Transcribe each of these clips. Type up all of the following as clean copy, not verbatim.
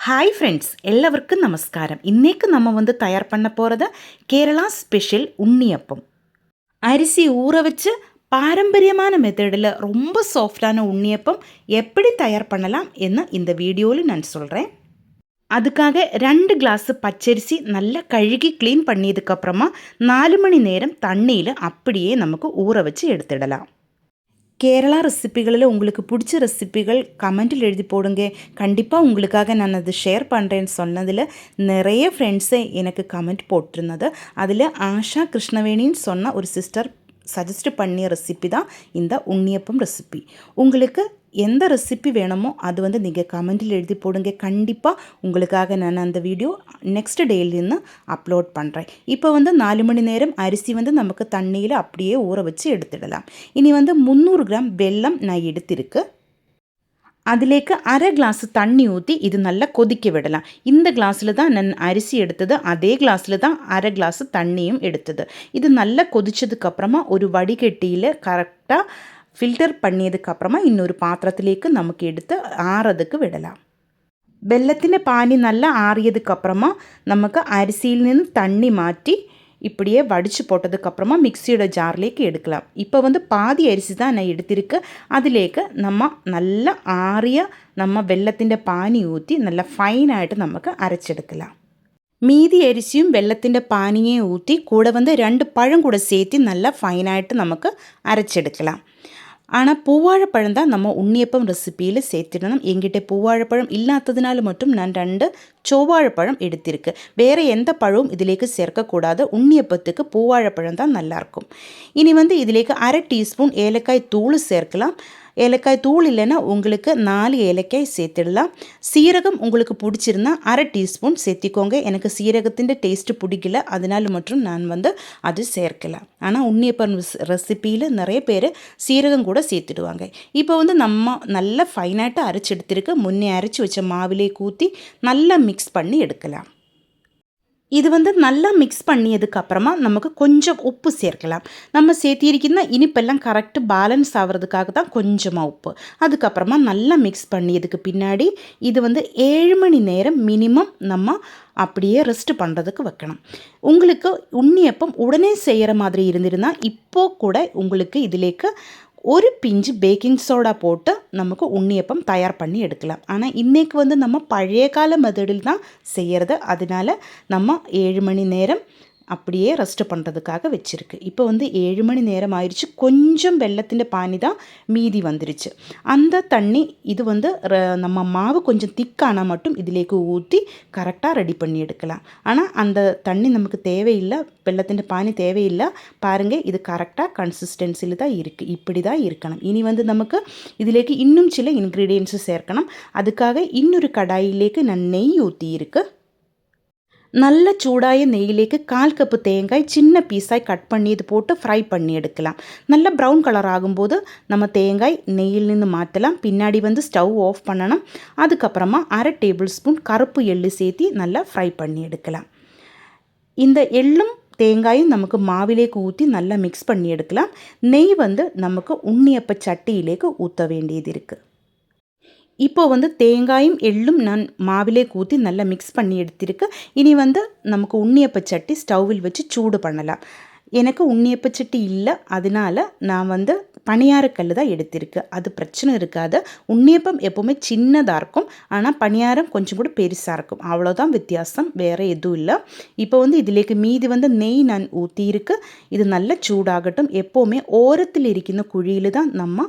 Hi friends, எல்லாருக்கும் நமஸ்காரம். இன்னைக்கு நம்ம தயார் பண்ண போகிறது கேரளா ஸ்பெஷல் உண்ணியப்பம். அரிசி ஊற வச்சு பாரம்பரியமான மெத்தடில் ரொம்ப சாஃப்டான உண்ணியப்பம் எப்படி தயார் பண்ணலாம் என்ன இந்த வீடியோவில் நான் சொல்கிறேன். அதுக்காக 2 கிளாஸ் பச்சரிசி நல்லா கழுகி க்ளீன் பண்ணியதுக்கப்புறமா 4 மணி நேரம் தண்ணியில் அப்படியே நமக்கு ஊற வச்சு எடுத்துடலாம். கேரளா ரெசிப்பிகளில் உங்களுக்கு பிடிச்ச ரெசிப்பிகள் கமெண்ட்டில் எழுதி போடுங்க. கண்டிப்பாக உங்களுக்காக நான் அது ஷேர் பண்ணுறேன்னு சொன்னதில் நிறைய ஃப்ரெண்ட்ஸை எனக்கு கமெண்ட் போட்டிருந்தது. அதில் ஆஷா கிருஷ்ணவேணின்னு சொன்ன ஒரு சிஸ்டர் சஜஸ்ட் பண்ணிய ரெசிப்பி தான் இந்த உண்ணியப்பம் ரெசிப்பி. உங்களுக்கு எந்த ரெசிப்பி வேணுமோ அது நீங்கள் கமெண்ட்டில் எழுதி போடுங்க. கண்டிப்பாக உங்களுக்காக நான் அந்த வீடியோ நெக்ஸ்ட் டேலேருந்து அப்லோட் பண்ணுறேன். இப்போ 4 மணி நேரம் அரிசி நமக்கு தண்ணியில் அப்படியே ஊற வச்சு எடுத்துடலாம். இனி 300 கிராம் வெல்லம் நான் எடுத்திருக்கு. அதிலேக்கு அரை கிளாஸ் தண்ணி ஊற்றி இது நல்லா கொதிக்க விடலாம். இந்த கிளாஸில் தான் நான் அரிசி எடுத்தது, அதே கிளாஸில் தான் அரை கிளாஸ் தண்ணியும் எடுத்தது. இது நல்லா கொதிச்சதுக்கப்புறமா ஒரு வடிகட்டியில் கரெக்டாக ஃபில்டர் பண்ணியதுக்கப்புறமா இன்னொரு பாத்திரத்திலேக்கு நமக்கு எடுத்து ஆறதுக்கு விடலாம். வெல்லத்தின் பானி நல்லா ஆறியதுக்கப்புறமா நமக்கு அரிசியில் நின்று தண்ணி மாற்றி இப்படியே வடித்து போட்டதுக்கப்புறமா மிக்சியோட ஜார்லேக்கு எடுக்கலாம். இப்போ பாதி அரிசி தான் நான் எடுத்திருக்கு. அதிலேக்கு நம்ம நல்லா ஆறிய நம்ம வெல்லத்திൻ്റെ பானி ஊற்றி நல்லா ஃபைனாയിട്ട് നമുക്ക് അരച്ചെടുக்கலாம். மீதி அரிசியும் வெல்லத்திൻ്റെ பானியே ஊற்றி கூட 2 பழம் கூட சேர்த்து நல்லா ஃபைனாയിട്ട് നമുക്ക് அரைச்செடுக்கலாம். ஆனால் பூவாழைப்பழம் தான் நம்ம உண்ணியப்பம் ரெசிப்பியில் சேர்த்துடணும். எங்கிட்ட பூவாழைப்பழம் இல்லாததுனால மட்டும் நான் 2 செவ்வாழைப்பழம் எடுத்திருக்கு. வேறு எந்த பழமும் இதிலேக்கு சேர்க்கக்கூடாது. உண்ணியப்பத்துக்கு பூவாழைப்பழம் தான் நல்லாயிருக்கும். இனி இதிலேக்கு அரை டீஸ்பூன் ஏலக்காய் தூள் சேர்க்கலாம். ஏலக்காய் தூள் இல்லைன்னா உங்களுக்கு 4 ஏலக்காய் சேர்த்துடலாம். சீரகம் உங்களுக்கு பிடிச்சிருந்தா அரை டீஸ்பூன் சேர்த்திக்கோங்க. எனக்கு சீரகத்தின் டேஸ்ட்டு பிடிக்கல, அதனால மட்டும் நான் அது சேர்க்கலாம். ஆனால் உண்ணியப்பம் ரெசிப்பியில் நிறைய பேர் சீரகம் கூட சேர்த்துடுவாங்க. இப்போ நம்ம நல்லா ஃபைனாയിട്ട് அரைச்செடுத்திருக்கு. முன்னே அரைச்சி வச்ச மாவிலே ஊற்றி நல்லா மிக்ஸ் பண்ணி எடுக்கலாம். இது நல்லா மிக்ஸ் பண்ணியதுக்கப்புறமா நமக்கு கொஞ்சம் உப்பு சேர்க்கலாம். நம்ம சேர்த்திருக்கிற இனிப்பெல்லாம் கரெக்டு பேலன்ஸ் ஆகிறதுக்காக தான் கொஞ்சமாக உப்பு. அதுக்கப்புறமா நல்லா மிக்ஸ் பண்ணியதுக்கு பின்னாடி இது 7 மணி நேரம் மினிமம் நம்ம அப்படியே ரெஸ்ட் பண்ணுறதுக்கு வைக்கணும். உங்களுக்கு உண்ணியப்பம் உடனே செய்கிற மாதிரி இருந்திருந்தால் இப்போது கூட உங்களுக்கு இதிலேக்கு ஒரு பிஞ்சு பேக்கிங் சோடா போட்டு நமக்கு உண்ணியப்பம் தயார் பண்ணி எடுக்கலாம். ஆனால் இன்றைக்கு நம்ம பழைய கால மெத்தடில் தான் செய்கிறது. அதனால் நம்ம 7 மணி நேரம் அப்படியே ரெஸ்ட் பண்ணுறதுக்காக வச்சுருக்கு. இப்போ 7 மணி நேரம் ஆயிடுச்சு. கொஞ்சம் வெல்லத்திൻ്റെ பானி தான் மீதி வந்துருச்சு. அந்த தண்ணி இது நம்ம மாவு கொஞ்சம் திக்கானால் மட்டும் இதிலேக்கு ஊற்றி கரெக்டாக ரெடி பண்ணி எடுக்கலாம். ஆனால் அந்த தண்ணி நமக்கு தேவையில்லை, வெல்லத்திൻ്റെ பானி தேவையில்லை. பாருங்கள், இது கரெக்டாக கன்சிஸ்டன்சியில் தான் இருக்குது. இப்படி தான் இருக்கணும். இனி நமக்கு இதிலேக்கு இன்னும் சில இன்க்ரீடியன்ஸு சேர்க்கணும். அதுக்காக இன்னொரு கடாயிலேக்கு நான் நெய் ஊற்றி இருக்குது. நல்ல சூடாய நெய்யிலேக்கு 1/4 கப்பு தேங்காய் சின்ன பீஸாய் கட் பண்ணி இது போட்டு ஃப்ரை பண்ணி எடுக்கலாம். நல்ல ப்ரௌன் கலர் ஆகும்போது நம்ம தேங்காய் நெய்யில் நின்று மாற்றலாம். பின்னாடி ஸ்டவ் ஆஃப் பண்ணணும். அதுக்கப்புறமா அரை டேபிள் ஸ்பூன் கருப்பு எள்ளு சேர்த்து நல்லா ஃப்ரை பண்ணி எடுக்கலாம். இந்த எள்ளும் தேங்காயும் நமக்கு மாவிலேக்கு ஊற்றி நல்லா மிக்ஸ் பண்ணி எடுக்கலாம். நெய் நமக்கு உண்ணியப்ப சட்டியிலேக்கு ஊற்ற வேண்டியது இருக்குது. இப்போ தேங்காயும் எள்ளும் நான் மாவிலே ஊற்றி நல்லா மிக்ஸ் பண்ணி எடுத்திருக்கு. இனி நமக்கு உண்ணியப்ப சட்டி ஸ்டவ்வில் வச்சு சூடு பண்ணலாம். எனக்கு உண்ணியப்ப சட்டி இல்லை, அதனால நான் பணியாரக்கல் தான் எடுத்திருக்கு. அது பிரச்சனை இருக்காது. உண்ணியப்பம் எப்போவுமே சின்னதாக இருக்கும், ஆனால் பணியாரம் கொஞ்சம் கூட பெருசாக இருக்கும். அவ்வளோதான் வித்தியாசம், வேறு எதுவும் இல்லை. இப்போ இதிலேக்கு மீதி நெய் நான் ஊற்றியிருக்கு. இது நல்லா சூடாகட்டும். எப்போவுமே ஓரத்தில் இருக்கிற குழியில் தான் நம்ம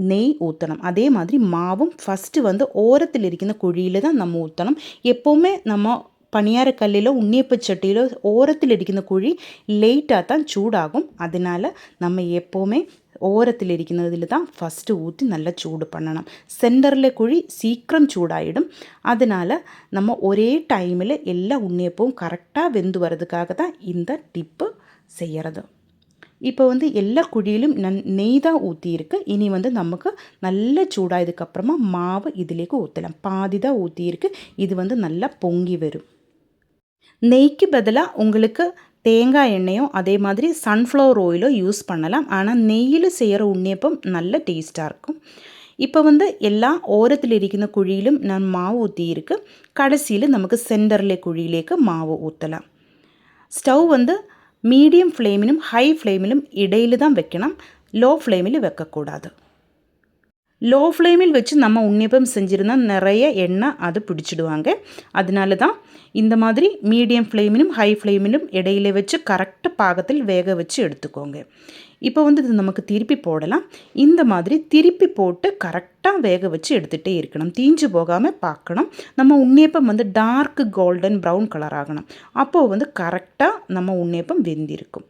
நெய் ஊற்றணும். அதே மாதிரி மாவும் ஃபஸ்ட்டு ஓரத்தில் இருக்கிற குழியில் தான் நம்ம ஊற்றணும். எப்போவுமே நம்ம பணியாரக்கல்லில் உண்ணியப்ப சட்டியில் ஓரத்தில் இருக்கிற குழி லேட்டாக தான் சூடாகும். அதனால் நம்ம எப்போவுமே ஓரத்தில் இருக்கிறதில் தான் ஃபஸ்ட்டு ஊற்றி நல்லா சூடு பண்ணணும். சென்டரில் குழி சீக்கிரம் சூடாயிடும். அதனால் நம்ம ஒரே டைமில் எல்லா உண்ணியப்பவும் கரெக்டாக வெந்து வர்றதுக்காக தான் இந்த டிப்பு செய்கிறது. இப்போ எல்லா குழியிலும் நெய் தான் ஊற்றியிருக்கு. இனி நமக்கு நல்ல சூடாயதுக்கப்புறமா மாவு இதிலேக்கு ஊற்றலாம். பாதி தான் ஊற்றியிருக்கு. இது நல்லா பொங்கி வரும். நெய்க்கு பதிலாக உங்களுக்கு தேங்காய் எண்ணெயோ அதே மாதிரி சன்ஃப்ளவர் ஆயிலோ யூஸ் பண்ணலாம். ஆனால் நெய்யில் செய்கிற உண்ணியப்பம் நல்ல டேஸ்ட்டாக இருக்கும். இப்போ வந்து എല്ലാ ഓരത്തിലിരിക്കുന്ന കുഴിയിലും ഞാൻ മാവ് ഊറ്റിയിരിക്കും. കടസിയിൽ നമുക്ക് സെൻറ്ററിലെ കുഴിയിലേക്ക് മാവ് ഊറ്റலாம். സ്റ്റൗ வந்து மீடியம் ஃப்ளேமிலும் ஹை ஃப்ளேமிலும் இடையில் தான் வைக்கணும். லோ ஃப்ளேமில் வைக்கக்கூடாது. லோ ஃப்ளேமில் வச்சு நம்ம உன்னியப்பம் செஞ்சுருந்தால் நிறைய எண்ணெய் அது பிடிச்சிடுவாங்க. அதனால தான் இந்த மாதிரி மீடியம் ஃப்ளேமிலும் ஹை ஃப்ளேமிலும் இடையில வச்சு கரெக்ட் பாகத்தில் வேக வச்சு எடுத்துக்கோங்க. இப்போ வந்து இது நமக்கு திருப்பி போடலாம். இந்த மாதிரி திருப்பி போட்டு கரெக்டாக வேக வச்சு எடுத்துகிட்டே இருக்கணும். தீஞ்சு போகாமல் பார்க்கணும். நம்ம உன்னியப்பம் வந்து டார்க் கோல்டன் ப்ரௌன் கலர் ஆகணும். அப்போது வந்து கரெக்டாக நம்ம உன்னியப்பம் வெந்திருக்கும்.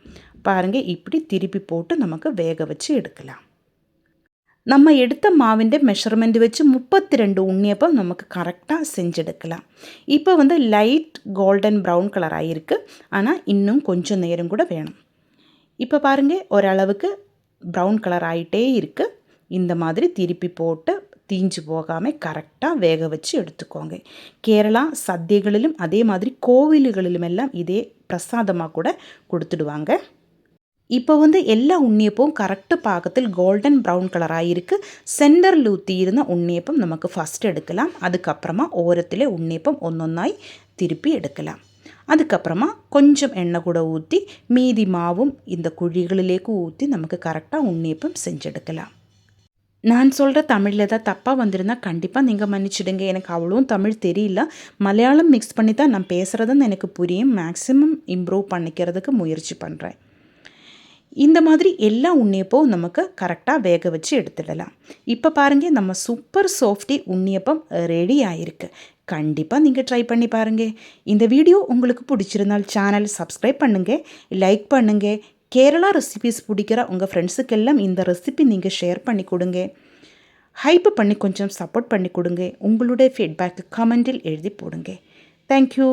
பாருங்கள், இப்படி திருப்பி போட்டு நமக்கு வேக வச்சு எடுக்கலாம். நம்ம எடுத்த மாவிൻ്റെ மெஷர்மெண்ட் வச்சு 32 உன்னியப்பம் நமக்கு கரெக்டாக செஞ்செடுக்கலாம். இப்போ வந்து லைட் கோல்டன் ப்ரௌன் கலர் ஆகிருக்கு. ஆனால் இன்னும் கொஞ்சம் நேரம் கூட வேணும். இப்போ பாருங்கள், ஓரளவுக்கு ப்ரௌன் கலர் ஆகிட்டே இருக்குது. இந்த மாதிரி திருப்பி போட்டு தீஞ்சு போகாமல் கரெக்டாக வேக வச்சு எடுத்துக்கோங்க. கேரளா சദ്യகளிலும் அதே மாதிரி கோவில்களிலும் எல்லாம் இதே பிரசாதமாக கூட கொடுத்துடுவாங்க. இப்போ வந்து எல்லா உன்னியப்பவும் கரெக்டு பாகத்தில் கோல்டன் ப்ரௌன் கலர் ஆகிருக்கு. சென்டரில் ஊற்றியிருந்த உன்னியப்பம் நமக்கு ஃபஸ்ட் எடுக்கலாம். அதுக்கப்புறமா ஓரத்தில் உன்னியப்பம் ஒன்றொன்னாய் திருப்பி எடுக்கலாம். அதுக்கப்புறமா கொஞ்சம் எண்ணெய் கூட ஊற்றி மீதி மாவும் இந்த குழிகளிலேக்கு ஊற்றி நமக்கு கரெக்டாக உன்னியப்பம் செஞ்செடுக்கலாம். நான் சொல்கிற தமிழில் தான் தப்பாக வந்திருந்தால் கண்டிப்பாக நீங்கள் மன்னிச்சிடுங்க. எனக்கு அவ்வளோவும் தமிழ் தெரியல. மலையாளம் மிக்ஸ் பண்ணி தான் நான் பேசுகிறதுன்னு எனக்கு புரியும். மேக்ஸிமம் இம்ப்ரூவ் பண்ணிக்கிறதுக்கு முயற்சி பண்ணுறேன். இந்த மாதிரி எல்லா உன்னியப்பவும் நமக்கு கரெக்டாக வேக வச்சு எடுத்துடலாம். இப்போ பாருங்கள், நம்ம சூப்பர் சாஃப்டி உன்னியப்பம் ரெடி ஆகிருக்கு. கண்டிப்பாக நீங்கள் ட்ரை பண்ணி பாருங்கள். இந்த வீடியோ உங்களுக்கு பிடிச்சிருந்தால் சேனல் சப்ஸ்கிரைப் பண்ணுங்கள், லைக் பண்ணுங்கள். கேரளா ரெசிபிஸ் பிடிக்கிற உங்கள் ஃப்ரெண்ட்ஸுக்கெல்லாம் இந்த ரெசிபி நீங்கள் ஷேர் பண்ணி கொடுங்க. ஹைப் பண்ணி கொஞ்சம் சப்போர்ட் பண்ணி கொடுங்க. உங்களுடைய ஃபீட்பேக் கமெண்டில் எழுதி போடுங்க. தேங்க்யூ.